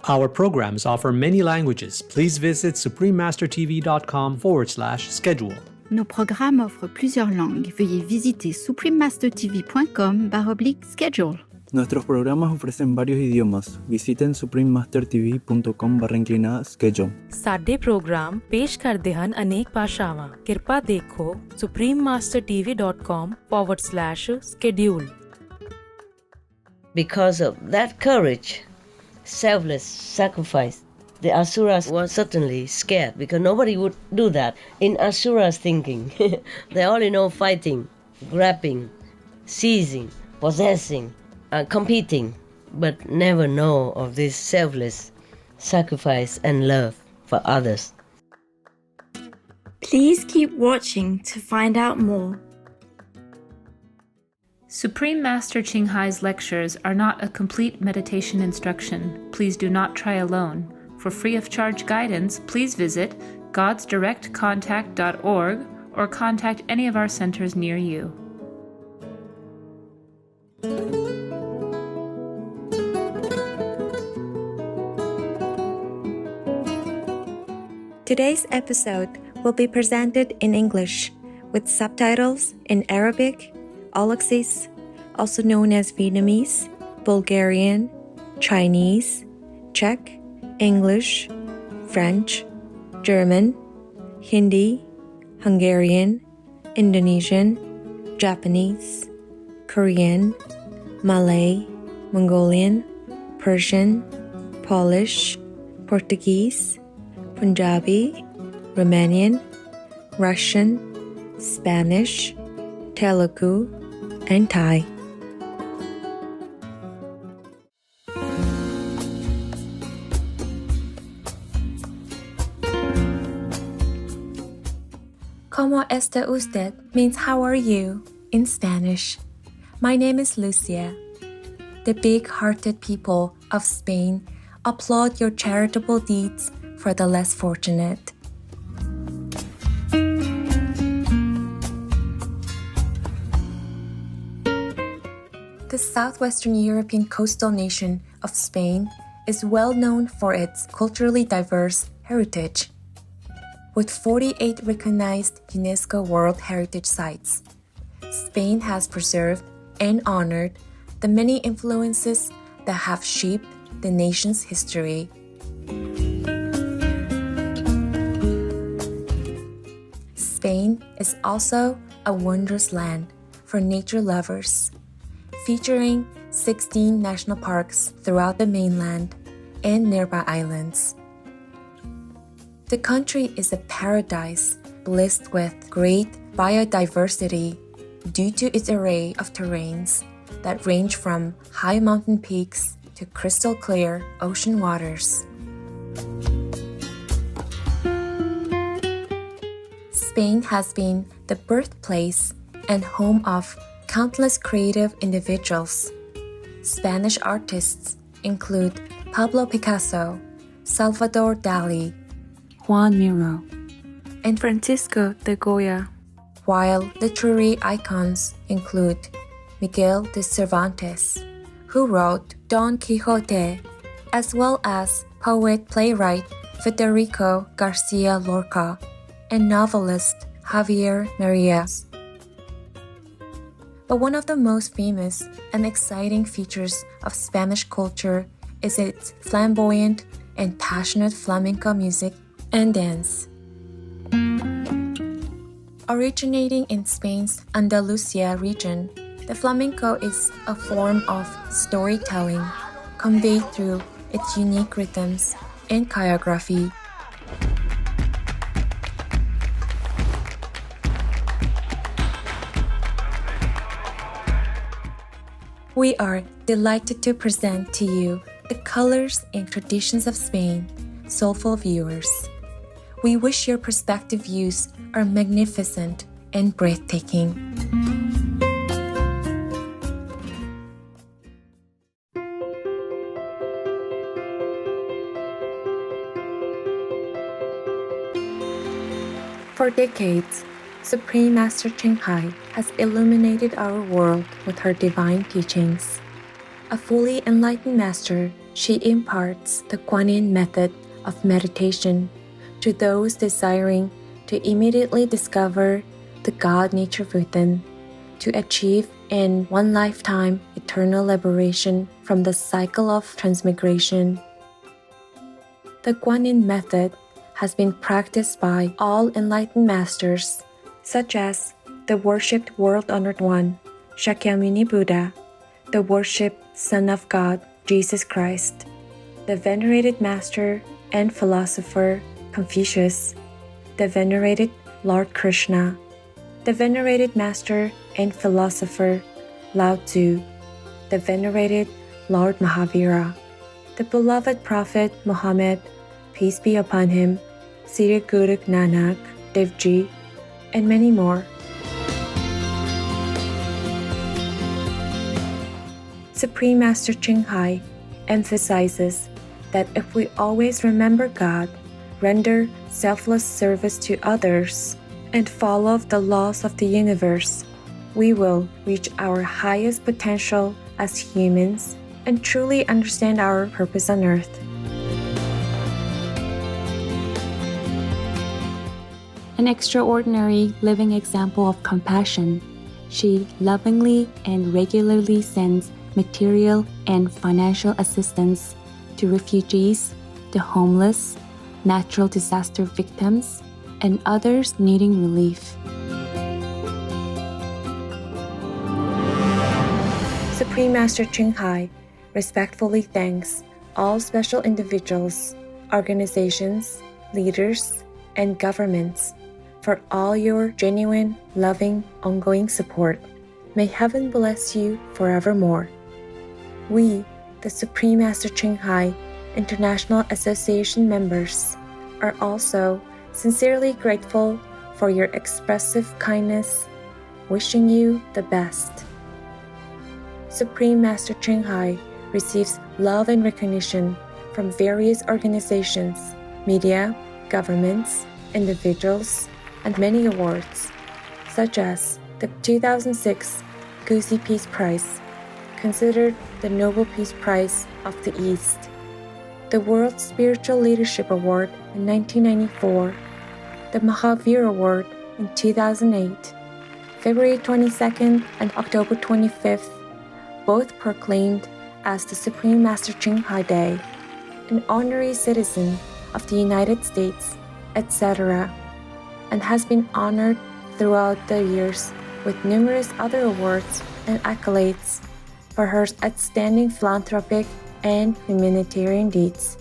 Our programs offer many languages. Please visit suprememastertv.com/schedule. Nos programmes offrent plusieurs langues. Veuillez visiter suprememastertv.com/schedule. Nuestros programas ofrecen varios idiomas. Visiten suprememastertv.com/schedule. ਸਾਡੇ programme ਪੇਸ਼ ਕਰਦੇ ਹਨ ਅਨੇਕ ਭਾਸ਼ਾਵਾਂ। ਕਿਰਪਾ ਦੇਖੋ suprememastertv.com/schedule. Because of that courage, selfless sacrifice, the Asuras were certainly scared because nobody would do that. In Asuras' thinking, they're all fighting, grabbing, seizing, possessing, competing, but never know of this selfless sacrifice and love for others. Please keep watching to find out more. Supreme Master Ching Hai's lectures are not a complete meditation instruction. Please do not try alone. For free of charge guidance, please visit godsdirectcontact.org or contact any of our centers near you. Today's episode will be presented in English with subtitles in Arabic, Aulacese, also known as Vietnamese, Bulgarian, Chinese, Czech, English, French, German, Hindi, Hungarian, Indonesian, Japanese, Korean, Malay, Mongolian, Persian, Polish, Portuguese, Punjabi, Romanian, Russian, Spanish, Telugu, and Thai. ¿Cómo está usted? Means how are you in Spanish. My name is Lucia. The big-hearted people of Spain applaud your charitable deeds for the less fortunate. The southwestern European coastal nation of Spain is well known for its culturally diverse heritage. With 48 recognized UNESCO World Heritage Sites, Spain has preserved and honored the many influences that have shaped the nation's history. Spain is also a wondrous land for nature lovers, featuring 16 national parks throughout the mainland and nearby islands. The country is a paradise blessed with great biodiversity due to its array of terrains that range from high mountain peaks to crystal clear ocean waters. Spain has been the birthplace and home of countless creative individuals. Spanish artists include Pablo Picasso, Salvador Dali, Juan Miro, and Francisco de Goya, while literary icons include Miguel de Cervantes, who wrote Don Quixote, as well as poet-playwright Federico Garcia Lorca and novelist Javier Marias. But one of the most famous and exciting features of Spanish culture is its flamboyant and passionate flamenco music and dance. Originating in Spain's Andalusia region, the flamenco is a form of storytelling conveyed through its unique rhythms and choreography. We are delighted to present to you the colors and traditions of Spain, soulful viewers. We wish your perspective views are magnificent and breathtaking. For decades, Supreme Master Ching Hai has illuminated our world with her divine teachings. A fully enlightened master, She imparts the Guanyin method of meditation to those desiring to immediately discover the God nature within, to achieve in one lifetime eternal liberation from the cycle of transmigration. The Guanyin method has been practiced by all enlightened masters, such as the worshipped world-honored one, Shakyamuni Buddha, the worshipped Son of God, Jesus Christ, the venerated master and philosopher Confucius, the venerated Lord Krishna, the venerated master and philosopher Lao Tzu, the venerated Lord Mahavira, the beloved Prophet Muhammad, peace be upon him, Sri Guru Nanak Dev Ji, and many more. Supreme Master Ching Hai emphasizes that if we always remember God, render selfless service to others, and follow the laws of the universe, we will reach our highest potential as humans and truly understand our purpose on earth. An extraordinary living example of compassion, she lovingly and regularly sends material and financial assistance to refugees, the homeless, natural disaster victims, and others needing relief. Supreme Master Ching Hai respectfully thanks all special individuals, organizations, leaders, and governments for all your genuine, loving, ongoing support. May heaven bless you forevermore. We, the Supreme Master Ching Hai International Association members, are also sincerely grateful for your expressive kindness, wishing you the best. Supreme Master Ching Hai receives love and recognition from various organizations, media, governments, individuals, and many awards, such as the 2006 Gusi Peace Prize, considered the Nobel Peace Prize of the East, the World Spiritual Leadership Award in 1994, the Mahavir Award in 2008, February 22nd and October 25th, both proclaimed as the Supreme Master Ching Hai Day, an honorary citizen of the United States, etc., and has been honored throughout the years with numerous other awards and accolades for her outstanding philanthropic and humanitarian deeds.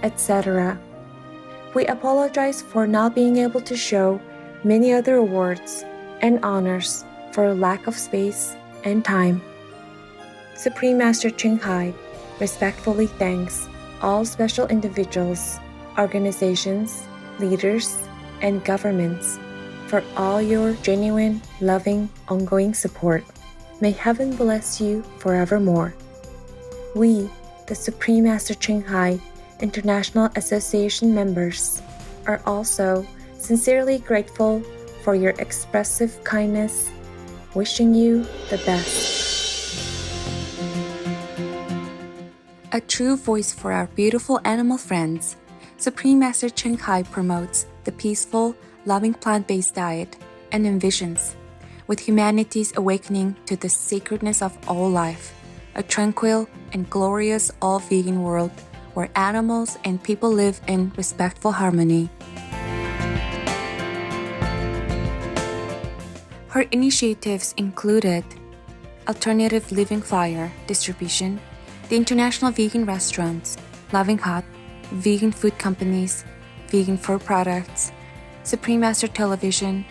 etc. We apologize for not being able to show many other awards and honors for lack of space and time. Supreme Master Ching Hai respectfully thanks all special individuals, organizations, leaders, and governments for all your genuine, loving, ongoing support. May heaven bless you forevermore. We, the Supreme Master Ching Hai International Association members, are also sincerely grateful for your expressive kindness, wishing you the best. A true voice for our beautiful animal friends, Supreme Master Ching Hai promotes the peaceful, loving plant-based diet and envisions, with humanity's awakening to the sacredness of all life, a tranquil and glorious all-vegan world where animals and people live in respectful harmony. Her initiatives included alternative living flyer distribution, the international vegan restaurants, Loving Hut, vegan food companies, vegan fur products, Supreme Master Television,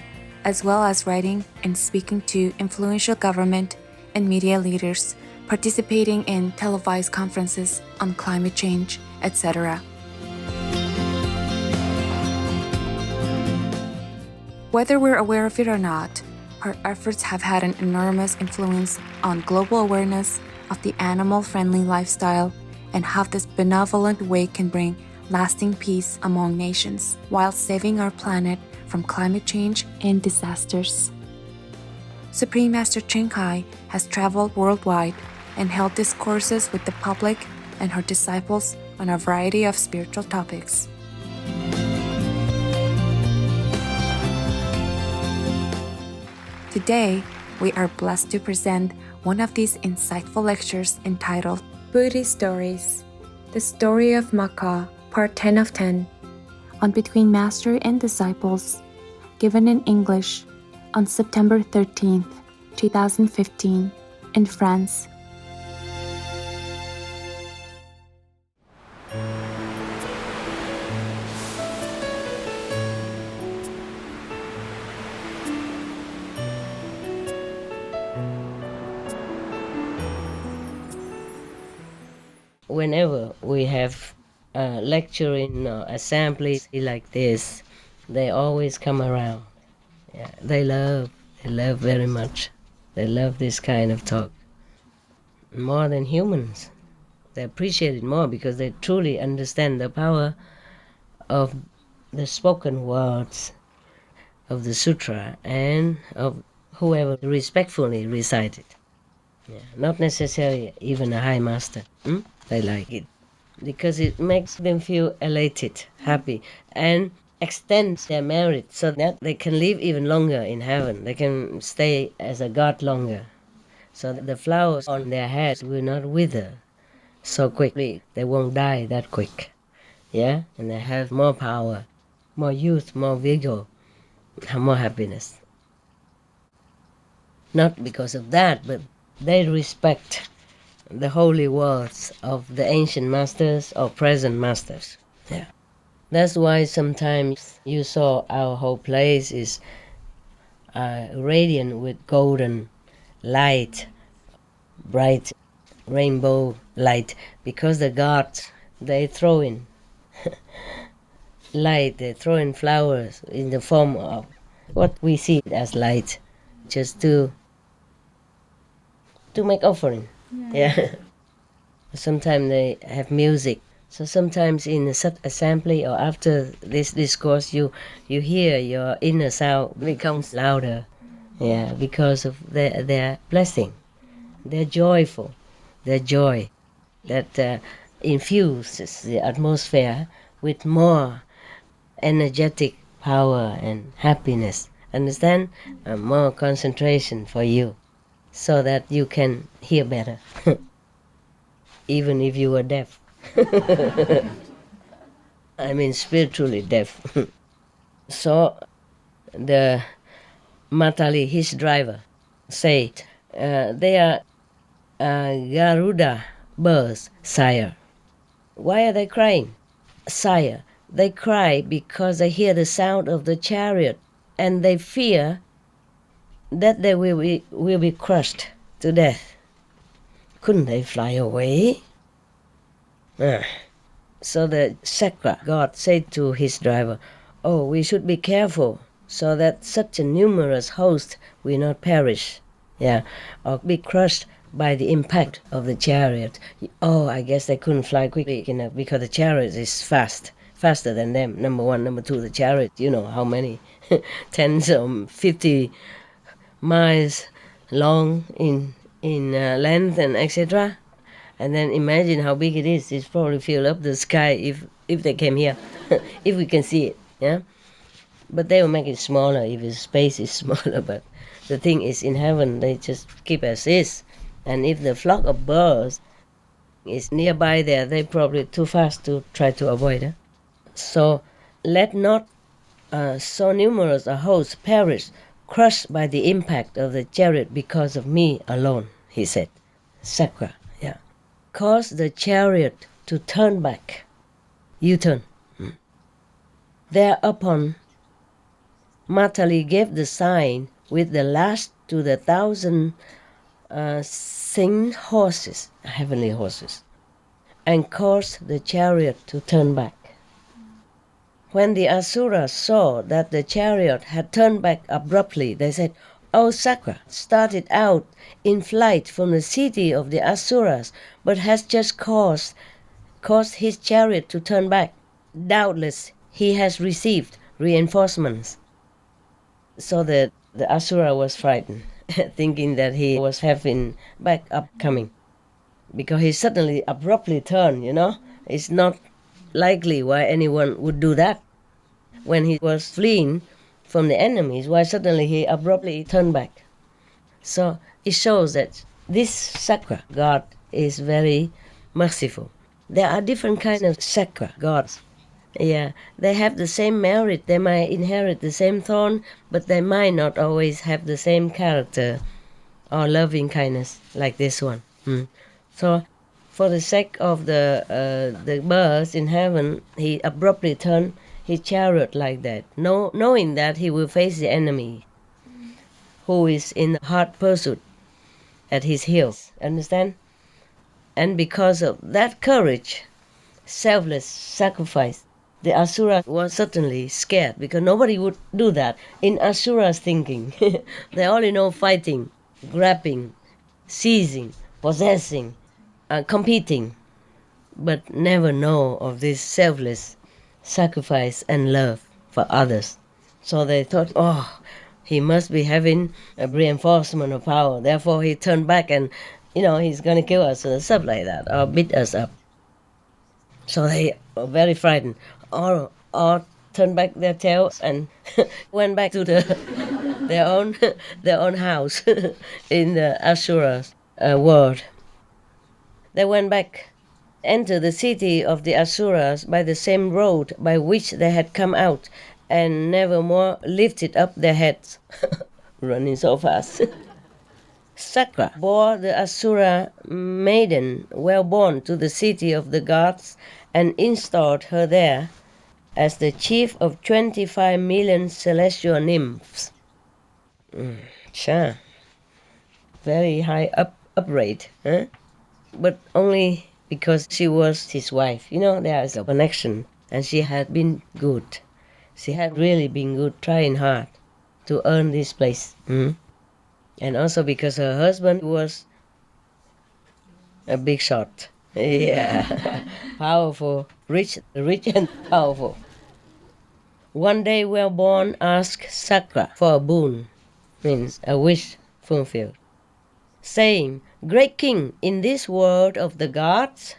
as well as writing and speaking to influential government and media leaders, participating in televised conferences on climate change, etc. Whether we're aware of it or not, her efforts have had an enormous influence on global awareness of the animal-friendly lifestyle and how this benevolent way can bring lasting peace among nations while saving our planet from climate change and disasters. Supreme Master Ching Hai has traveled worldwide and held discourses with the public and her disciples on a variety of spiritual topics. Today, we are blessed to present one of these insightful lectures entitled Buddhist Stories, The Story of Maka, Part 10 of 10, on Between Master and Disciples, given in English on September 13th, 2015, in France. Whenever we have a lecture in assemblies like this, they always come around. Yeah, they love very much. They love this kind of talk. More than humans. They appreciate it more because they truly understand the power of the spoken words of the sutra and of whoever respectfully recite it. Yeah, not necessarily even a high master. They like it because it makes them feel elated, happy, and extends their merit so that they can live even longer in heaven. They can stay as a god longer. So that the flowers on their heads will not wither so quickly. They won't die that quick. Yeah? And they have more power, more youth, more vigor, more happiness. Not because of that, but they respect the holy words of the ancient masters or present masters. Yeah. That's why sometimes you saw our whole place is radiant with golden light, bright rainbow light, because the gods, they throw in light, they throw in flowers in the form of what we see as light, just to make offering. Yeah. Sometimes they have music. So sometimes in a such assembly or after this discourse, you hear your inner sound becomes louder. Yeah, because of their blessing. They're joyful. Their joy that infuses the atmosphere with more energetic power and happiness. Understand? More concentration for you, so that you can hear better, even if you were deaf. I mean spiritually deaf. So the Matali, his driver, say, they are Garuda birds, sire. Why are they crying? Sire, they cry because they hear the sound of the chariot, and they fear that they will be crushed to death. Couldn't they fly away? So the Sakra god said to his driver, "Oh, we should be careful so that such a numerous host will not perish, or be crushed by the impact of the chariot." Oh, I guess they couldn't fly quickly enough because the chariot is faster than them. Number one. Number two, the chariot, you know how many, tens or 50 miles long in length and etc. And then imagine how big it is. It's probably fill up the sky if they came here, if we can see it, yeah. But they will make it smaller if the space is smaller. But the thing is, in heaven they just keep as is. And if the flock of birds is nearby there, they're probably too fast to try to avoid it. So let not so numerous a host perish, crushed by the impact of the chariot because of me alone, he said. Sakra, yeah. Cause the chariot to turn back. U-turn. Thereupon, Matali gave the sign with the lash to the 1,000 singed horses, heavenly horses, and caused the chariot to turn back. When the Asuras saw that the chariot had turned back abruptly, they said, "Oh, Sakra started out in flight from the city of the Asuras, but has just caused his chariot to turn back. Doubtless he has received reinforcements." So the Asura was frightened, thinking that he was having backup coming, because he suddenly abruptly turned, It's not likely why anyone would do that. When he was fleeing from the enemies, why suddenly he abruptly turned back? So it shows that this Sakra god is very merciful. There are different kinds of Sakra gods. Yeah, they have the same merit. They might inherit the same throne, but they might not always have the same character or loving kindness like this one. So, for the sake of the birds in heaven, he abruptly turned his chariot like that, knowing that he will face the enemy, who is in hot pursuit at his heels. Understand? And because of that courage, selfless sacrifice, the Asura was certainly scared, because nobody would do that. In Asura's thinking, they only know fighting, grabbing, seizing, possessing, competing, but never know of this selfless sacrifice and love for others. So they thought, oh, he must be having a reinforcement of power. Therefore he turned back and, he's going to kill us or stuff like that, or beat us up. So they were very frightened, or turned back their tails and went back to their own house in the Asura's world. They went back, entered the city of the Asuras by the same road by which they had come out, and never more lifted up their heads, running so fast. Sakra bore the Asura maiden well born to the city of the gods, and installed her there as the chief of 25 million celestial nymphs. Very high upright, huh? But only because she was his wife. There is a connection, and she had been good. She had really been good, trying hard to earn this place. And also because her husband was a big shot. Yeah, powerful, rich and powerful. One day Wellborn asked Sakra for a boon, means a wish fulfilled, saying, "Great king, in this world of the gods,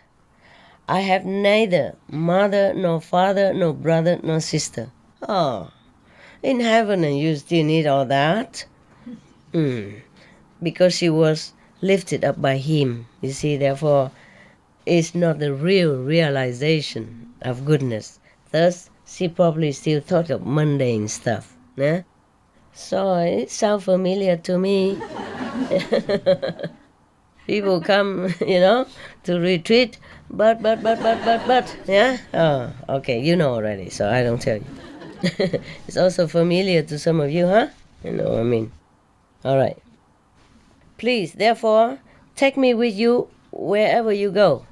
I have neither mother, nor father, nor brother, nor sister." Oh, in heaven and you still need all that? Because she was lifted up by him. You see, therefore, it's not the real realization of goodness. Thus, she probably still thought of mundane stuff. So it sounds familiar to me. People come, to retreat, but, yeah? Oh, okay, you know already, so I don't tell you. It's also familiar to some of you, huh? You know what I mean. All right. Please, therefore, take me with you wherever you go.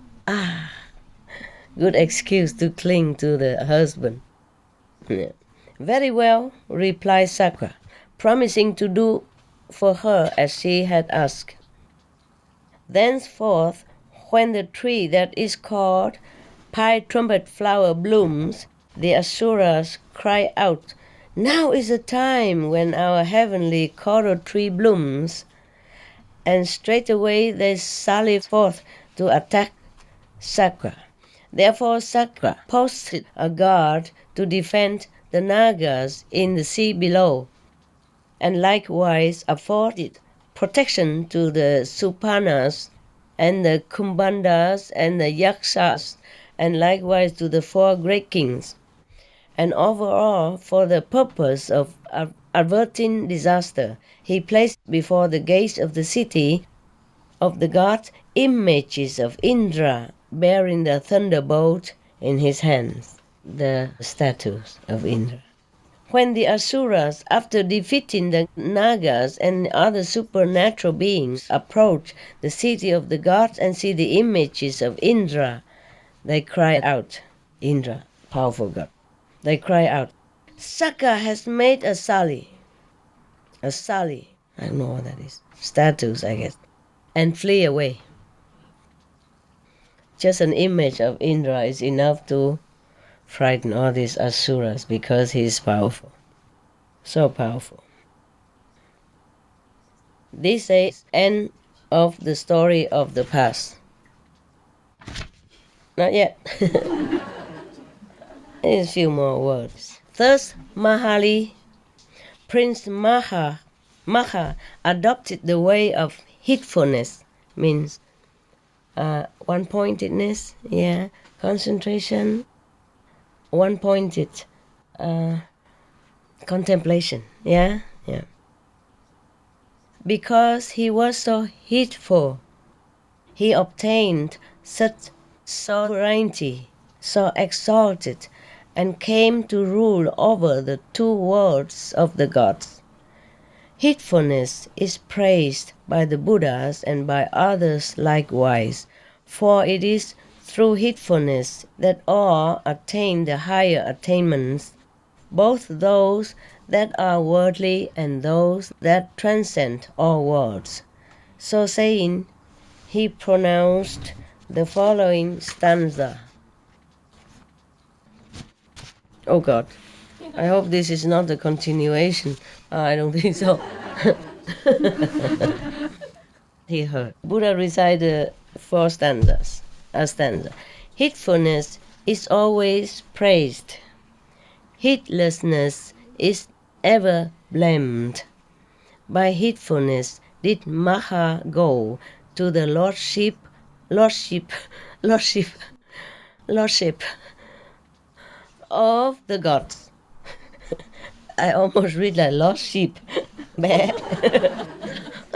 Good excuse to cling to the husband. Yeah. Very well, replied Sakra, promising to do for her as she had asked. Thenceforth, when the tree that is called Pine Trumpet Flower blooms, the Asuras cry out, "Now is the time when our heavenly coral tree blooms," and straightway they sally forth to attack Sakra. Therefore Sakra posted a guard to defend the Nagas in the sea below, and likewise afforded protection to the Supanas and the Kumbhandas and the Yakshas, and likewise to the 4 great kings. And overall, for the purpose of averting disaster, he placed before the gates of the city of the gods images of Indra bearing the thunderbolt in his hands, the statues of Indra. When the Asuras, after defeating the Nagas and other supernatural beings, approach the city of the gods and see the images of Indra, they cry out, Indra, powerful god, they cry out, "Sakra has made a sally," I don't know what that is, statues I guess, and flee away. Just an image of Indra is enough to frighten all these Asuras because he is powerful. So powerful. This is end of the story of the past. Not yet. There's a few more words. Thus Mahali, Prince Maha adopted the way of heedfulness, means one-pointedness, concentration, one-pointed contemplation, Because he was so heedful, he obtained such sovereignty, so exalted, and came to rule over the 2 worlds of the gods. Heedfulness is praised by the Buddhas and by others likewise, for it is through heedfulness that all attain the higher attainments, both those that are worldly and those that transcend all worlds. So saying, he pronounced the following stanza. Oh God, I hope this is not a continuation. I don't think so. He heard. Buddha recited 4 stanzas. A stanza. Heedfulness is always praised. Heedlessness is ever blamed. By heedfulness did Maha go to the lordship of the gods. I almost read like lost sheep. I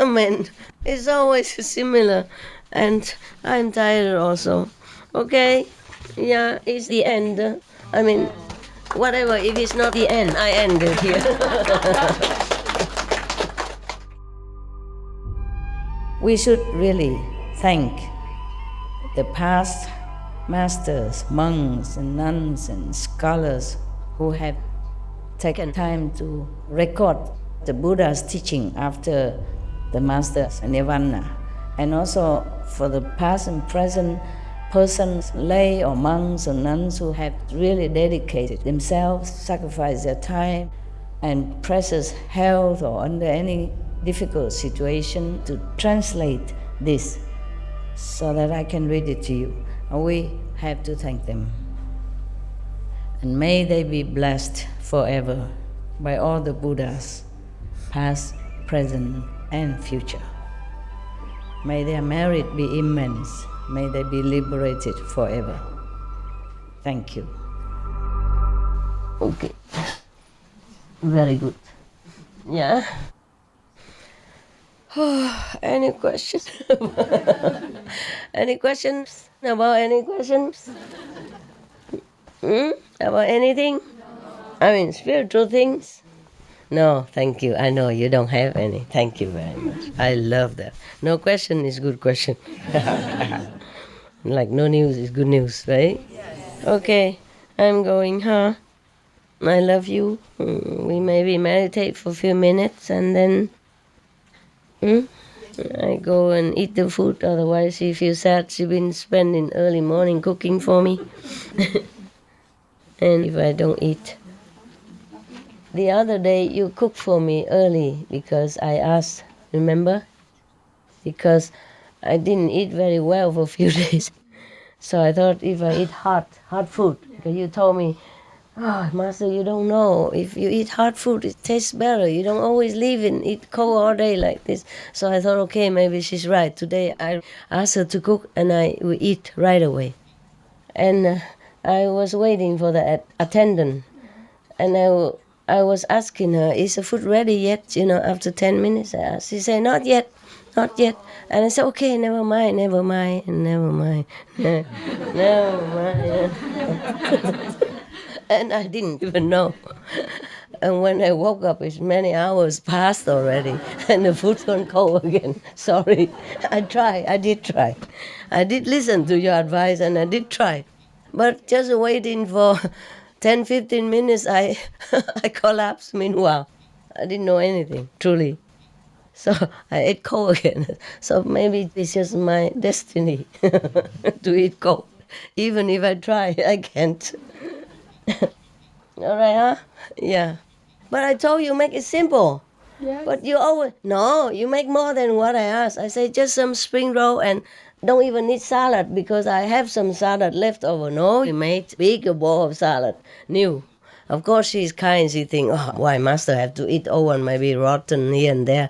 mean, it's always similar, and I'm tired also. Okay, it's the end. I mean, whatever, if it's not the end, I end it here. We should really thank the past masters, monks and nuns and scholars who have taken time to record the Buddha's teaching after the master's nirvana, and also for the past and present persons, lay or monks or nuns who have really dedicated themselves, sacrificed their time and precious health or under any difficult situation to translate this so that I can read it to you. And we have to thank them. And may they be blessed forever by all the Buddhas, past, present, and future. May their merit be immense. May they be liberated forever. Thank you. Okay. Very good. Yeah. Any questions? Any questions about any questions? About anything? I mean, spiritual things? No, thank you. I know you don't have any. Thank you very much. I love that. No question is good question. Like no news is good news, right? Okay, I'm going, huh? I love you. We maybe meditate for a few minutes and then I go and eat the food. Otherwise, she feels sad. She's been spending early morning cooking for me. And if I don't eat. The other day, you cooked for me early because I asked, remember? Because I didn't eat very well for a few days. So I thought if I eat hot food, because you told me, Master, you don't know. If you eat hot food, it tastes better. You don't always leave and eat cold all day like this. So I thought, okay, maybe she's right. Today I asked her to cook and I will eat right away. And I was waiting for the attendant. And I was asking her, is the food ready yet? After 10 minutes I asked. She said, not yet. And I said, okay, never mind. And I didn't even know. And when I woke up, it's many hours past already, and the food's gone cold again. Sorry. I did try. I did listen to your advice, and I did try. But just waiting for 10, 15 minutes, I collapsed meanwhile. I didn't know anything, truly. So I ate cold again. So maybe it's just my destiny to eat cold. Even if I try, I can't. All right, huh? Yeah. But I told you make it simple. Yes. But you always... No, you make more than what I asked. I say just some spring roll and don't even need salad because I have some salad left over. No, you made bigger bowl of salad. New. Of course, she's kind. She thinks, why Master have to eat old and maybe rotten here and there.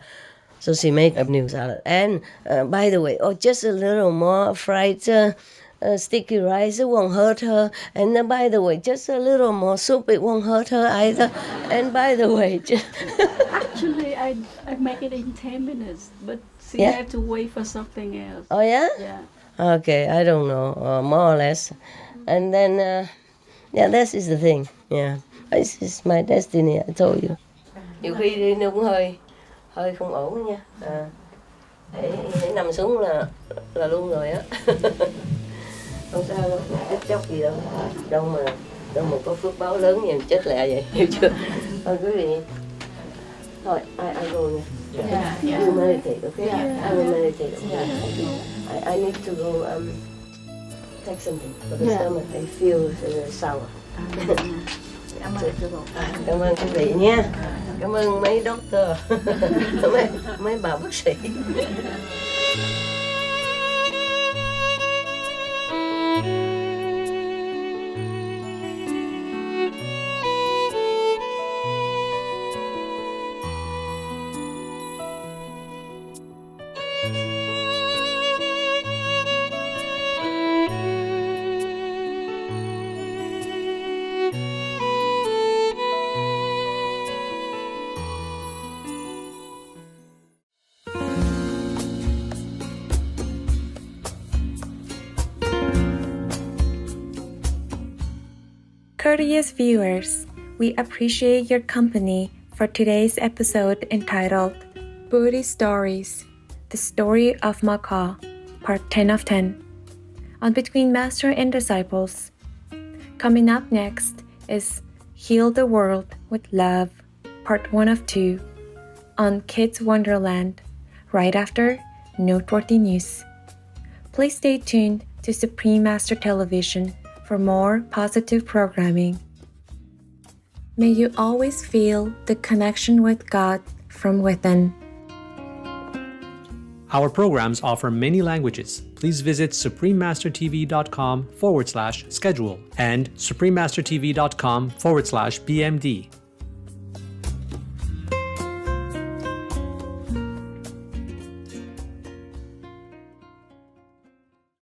So she made a new salad. And by the way, just a little more fried... sticky rice, it won't hurt her. And by the way, just a little more soup, it won't hurt her either. And by the way, actually, I make it in 10 minutes, but she have to wait for something else. Oh, yeah? Yeah. Okay, I don't know, more or less. And then, this is the thing. Yeah, this is my destiny, I told you. Nhiều khi đi nó cũng hơi không ổn nha. Để nằm xuống là luôn rồi á. Không sao đâu, chết chóc gì đâu. Đâu mà có phước báo lớn như chết lẹ vậy, hiểu chưa? Thôi quý vị. Thôi, I go nha. Okay. You meditate, okay? I will meditate. Okay? I need to go take something for the stomach. I feel sour. Cảm ơn quý vị nha. Cảm ơn mấy doctor, mấy bà bác sĩ. Courteous viewers, we appreciate your company for today's episode entitled Buddhist Stories, The Story of Maka, Part 10 of 10, on Between Master and Disciples. Coming up next is Heal the World with Love, Part 1 of 2, on Kids Wonderland, right after Noteworthy News. Please stay tuned to Supreme Master Television for more positive programming. May you always feel the connection with God from within. Our programs offer many languages. Please visit suprememastertv.com/schedule and suprememastertv.com/BMD.